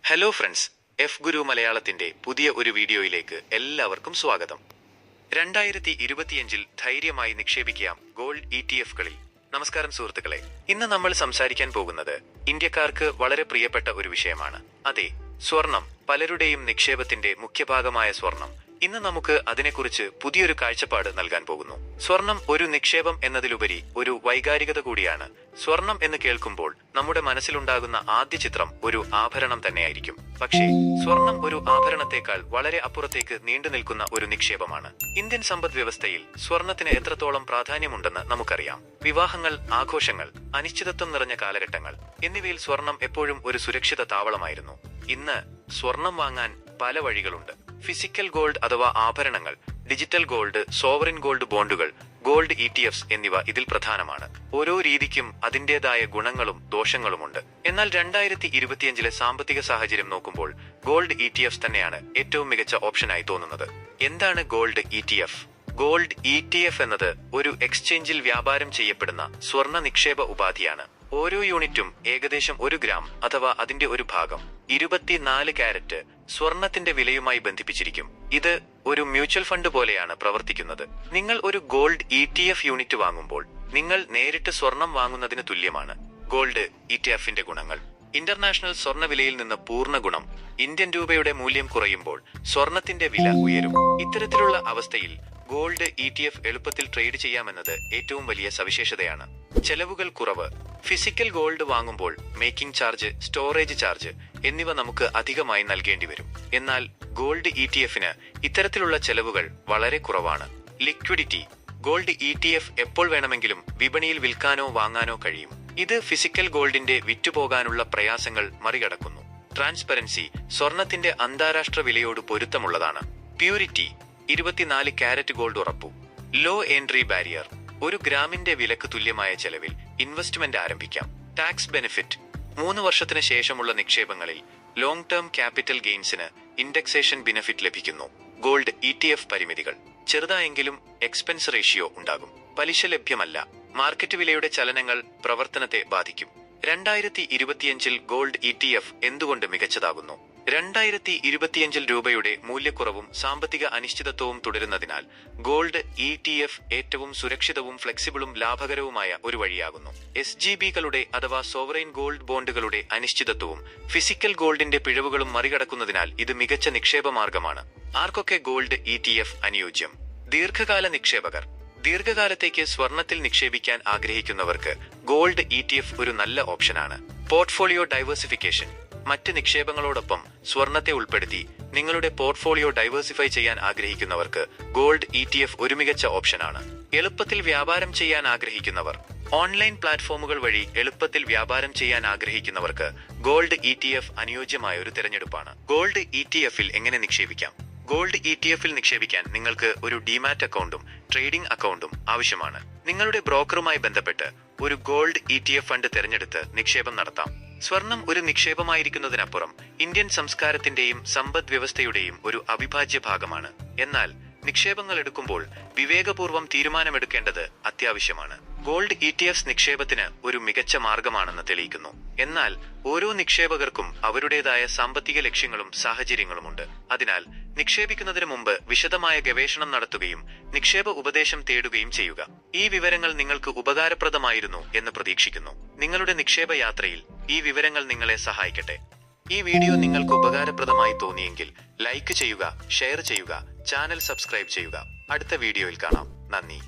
Hello friends, F ഗുരു മലയാളത്തിന്റെ പുതിയ ഒരു വീഡിയോയിലേക്ക് എല്ലാവർക്കും സ്വാഗതം. 2025 ധൈര്യമായി നിക്ഷേപിക്കാം ഗോൾഡ് ETF-കളിൽ. നമസ്കാരം സുഹൃത്തുക്കളെ, ഇന്ന് നമ്മൾ സംസാരിക്കാൻ പോകുന്നത് ഇന്ത്യക്കാർക്ക് വളരെ പ്രിയപ്പെട്ട ഒരു വിഷയമാണ്. അതെ, സ്വർണം. പലരുടെയും നിക്ഷേപത്തിന്റെ മുഖ്യഭാഗമായ സ്വർണം. ഇന്ന് നമുക്ക് അതിനെക്കുറിച്ച് പുതിയൊരു കാഴ്ചപ്പാട് നൽകാൻ പോകുന്നു. സ്വർണം ഒരു നിക്ഷേപം എന്നതിലുപരി ഒരു വൈകാരികത കൂടിയാണ്. സ്വർണം എന്ന് കേൾക്കുമ്പോൾ നമ്മുടെ മനസ്സിലുണ്ടാകുന്ന ആദ്യ ചിത്രം ഒരു ആഭരണം തന്നെയായിരിക്കും. പക്ഷേ സ്വർണം ഒരു ആഭരണത്തെക്കാൾ വളരെ അപ്പുറത്തേക്ക് നീണ്ടു നിൽക്കുന്ന ഒരു നിക്ഷേപമാണ്. ഇന്ത്യൻ സമ്പദ് വ്യവസ്ഥയിൽ സ്വർണത്തിന് എത്രത്തോളം പ്രാധാന്യമുണ്ടെന്ന് നമുക്കറിയാം. വിവാഹങ്ങൾ, ആഘോഷങ്ങൾ, അനിശ്ചിതത്വം നിറഞ്ഞ കാലഘട്ടങ്ങൾ എന്നിവയിൽ സ്വർണം എപ്പോഴും ഒരു സുരക്ഷിത താവളമായിരുന്നു. ഇന്ന് സ്വർണം വാങ്ങാൻ പല വഴികളുണ്ട്. ഫിസിക്കൽ ഗോൾഡ് അഥവാ ആഭരണങ്ങൾ, ഡിജിറ്റൽ ഗോൾഡ്, സോവറിൻ ഗോൾഡ് ബോണ്ടുകൾ, ഗോൾഡ് ETFs എന്നിവ ഇതിൽ പ്രധാനമാണ്. ഓരോ രീതിക്കും അതിന്റേതായ ഗുണങ്ങളും ദോഷങ്ങളുമുണ്ട്. എന്നാൽ 2025 സാമ്പത്തിക സാഹചര്യം നോക്കുമ്പോൾ ഗോൾഡ് ETFs തന്നെയാണ് ഏറ്റവും മികച്ച ഓപ്ഷനായി തോന്നുന്നത്. എന്താണ് ഗോൾഡ് ETF? ഗോൾഡ് ETF എന്നത് ഒരു എക്സ്ചേഞ്ചിൽ വ്യാപാരം ചെയ്യപ്പെടുന്ന സ്വർണ്ണ നിക്ഷേപ ഉപാധിയാണ്. ഓരോ യൂണിറ്റും ഏകദേശം 1 ഗ്രാം അഥവാ അതിന്റെ ഒരു ഭാഗം 24 കാരറ്റ് സ്വർണത്തിന്റെ വിലയുമായി ബന്ധിപ്പിച്ചിരിക്കും. ഇത് ഒരു മ്യൂച്വൽ ഫണ്ട് പോലെയാണ് പ്രവർത്തിക്കുന്നത്. നിങ്ങൾ ഒരു ഗോൾഡ് ETF യൂണിറ്റ് വാങ്ങുമ്പോൾ നിങ്ങൾ നേരിട്ട് സ്വർണം വാങ്ങുന്നതിന് തുല്യമാണ്. ഗോൾഡ് ETF-ന്റെ ഗുണങ്ങൾ: ഇന്റർനാഷണൽ സ്വർണ്ണ വിലയിൽ നിന്ന് പൂർണ്ണ ഗുണം. ഇന്ത്യൻ രൂപയുടെ മൂല്യം കുറയുമ്പോൾ സ്വർണത്തിന്റെ വില ഉയരും. ഇത്തരത്തിലുള്ള അവസ്ഥയിൽ ഗോൾഡ് ETF എളുപ്പത്തിൽ ട്രേഡ് ചെയ്യാമെന്നത് ഏറ്റവും വലിയ സവിശേഷതയാണ്. ചെലവുകൾ കുറവ്. ഫിസിക്കൽ ഗോൾഡ് വാങ്ങുമ്പോൾ മേക്കിംഗ് ചാർജ്, സ്റ്റോറേജ് ചാർജ് എന്നിവ നമുക്ക് അധികമായി നൽകേണ്ടി വരും. എന്നാൽ ഗോൾഡ് ETF-ന് ഇത്തരത്തിലുള്ള ചെലവുകൾ വളരെ കുറവാണ്. ലിക്വിഡിറ്റി. ഗോൾഡ് ETF എപ്പോൾ വേണമെങ്കിലും വിപണിയിൽ വിൽക്കാനോ വാങ്ങാനോ കഴിയും. ഇത് ഫിസിക്കൽ ഗോൾഡിന്റെ വിറ്റുപോകാനുള്ള പ്രയാസങ്ങൾ മറികടക്കുന്നു. ട്രാൻസ്പെറൻസി. സ്വർണത്തിന്റെ അന്താരാഷ്ട്ര വിലയോട് പൊരുത്തമുള്ളതാണ്. പ്യൂരിറ്റി. 24 കാരറ്റ് ഗോൾഡ് ഉറപ്പു. Low entry barrier. 1 ഗ്രാമിന്റെ വിലക്ക് തുല്യമായ ചെലവിൽ ഇൻവെസ്റ്റ്മെന്റ് ആരംഭിക്കാം. Tax benefit. 3 വർഷത്തിന് ശേഷമുള്ള നിക്ഷേപങ്ങളിൽ ലോങ് ടേം ക്യാപിറ്റൽ ഗെയിൻസിന് ഇൻഡെക്സേഷൻ ബെനിഫിറ്റ് ലഭിക്കുന്നു. ഗോൾഡ് ETF പരിമിതികൾ. ചെറുതായെങ്കിലും എക്സ്പെൻസ് റേഷ്യോ ഉണ്ടാകും. പലിശ ലഭ്യമല്ല. മാർക്കറ്റ് വിലയുടെ ചലനങ്ങൾ പ്രവർത്തനത്തെ ബാധിക്കും. 2025 ഗോൾഡ് ETF എന്തുകൊണ്ട് മികച്ചതാകുന്നു? 2025 രൂപയുടെ മൂല്യക്കുറവും സാമ്പത്തിക അനിശ്ചിതത്വവും തുടരുന്നതിനാൽ ഗോൾഡ് ETF ഏറ്റവും സുരക്ഷിതവും ഫ്ലെക്സിബിളും ലാഭകരവുമായ ഒരു വഴിയാകുന്നു. SGB-കളുടെ അഥവാ സോവറൈൻ ഗോൾഡ് ബോണ്ടുകളുടെ അനിശ്ചിതത്വവും ഫിസിക്കൽ ഗോൾഡിന്റെ പിഴവുകളും മറികടക്കുന്നതിനാൽ ഇത് മികച്ച നിക്ഷേപ മാർഗമാണ്. ആർക്കൊക്കെ ഗോൾഡ് ETF അനുയോജ്യം? ദീർഘകാല നിക്ഷേപകർ. ദീർഘകാലത്തേക്ക് സ്വർണത്തിൽ നിക്ഷേപിക്കാൻ ആഗ്രഹിക്കുന്നവർക്ക് ഗോൾഡ് ETF ഒരു നല്ല ഓപ്ഷനാണ്. Portfolio diversification. മറ്റ് നിക്ഷേപങ്ങളോടൊപ്പം സ്വർണത്തെ ഉൾപ്പെടുത്തി നിങ്ങളുടെ പോർട്ട്ഫോളിയോ ഡൈവേഴ്സിഫൈ ചെയ്യാൻ ആഗ്രഹിക്കുന്നവർക്ക് ഗോൾഡ് ETF ഒരു മികച്ച ഓപ്ഷനാണ്. എളുപ്പത്തിൽ വ്യാപാരം ചെയ്യാൻ ആഗ്രഹിക്കുന്നവർ. ഓൺലൈൻ പ്ലാറ്റ്ഫോമുകൾ വഴി എളുപ്പത്തിൽ വ്യാപാരം ചെയ്യാൻ ആഗ്രഹിക്കുന്നവർക്ക് ഗോൾഡ് ETF അനുയോജ്യമായ ഒരു തിരഞ്ഞെടുപ്പാണ്. ഗോൾഡ് ETF-ൽ എങ്ങനെ നിക്ഷേപിക്കാം? ഗോൾഡ് ETF-ൽ നിക്ഷേപിക്കാൻ നിങ്ങൾക്ക് ഒരു ഡിമാറ്റ് അക്കൗണ്ടും ട്രേഡിംഗ് അക്കൗണ്ടും ആവശ്യമാണ്. നിങ്ങളുടെ ബ്രോക്കറുമായി ബന്ധപ്പെട്ട് ഒരു ഗോൾഡ് ETF ഫണ്ട് തിരഞ്ഞെടുത്ത് നിക്ഷേപം നടത്താം. സ്വർണം ഒരു നിക്ഷേപമായിരിക്കുന്നതിനപ്പുറം ഇന്ത്യൻ സംസ്കാരത്തിന്റെയും സമ്പദ് വ്യവസ്ഥയുടെയും ഒരു അവിഭാജ്യ ഭാഗമാണ്. എന്നാൽ നിക്ഷേപങ്ങൾ എടുക്കുമ്പോൾ വിവേകപൂർവ്വം തീരുമാനമെടുക്കേണ്ടത് അത്യാവശ്യമാണ്. ഗോൾഡ് ETFs നിക്ഷേപത്തിന് ഒരു മികച്ച മാർഗമാണെന്ന് തെളിയിക്കുന്നു. എന്നാൽ ഓരോ നിക്ഷേപകർക്കും അവരുടേതായ സാമ്പത്തിക ലക്ഷ്യങ്ങളും സാഹചര്യങ്ങളുമുണ്ട്. അതിനാൽ നിക്ഷേപിക്കുന്നതിന് മുമ്പ് വിശദമായ ഗവേഷണം നടത്തുകയും നിക്ഷേപ ഉപദേശം തേടുകയും ചെയ്യുക. ഈ വിവരങ്ങൾ നിങ്ങൾക്ക് ഉപകാരപ്രദമായിരുന്നു എന്ന് പ്രതീക്ഷിക്കുന്നു. നിങ്ങളുടെ നിക്ഷേപ യാത്രയിൽ ഈ വിവരങ്ങൾ നിങ്ങളെ സഹായിക്കട്ടെ. ഈ വീഡിയോ നിങ്ങൾക്ക് ഉപകാരപ്രദമായി തോന്നിയെങ്കിൽ ലൈക്ക് ചെയ്യുക, ഷെയർ ചെയ്യുക, ചാനൽ സബ്സ്ക്രൈബ് ചെയ്യുക. അടുത്ത വീഡിയോയിൽ കാണാം. നന്ദി.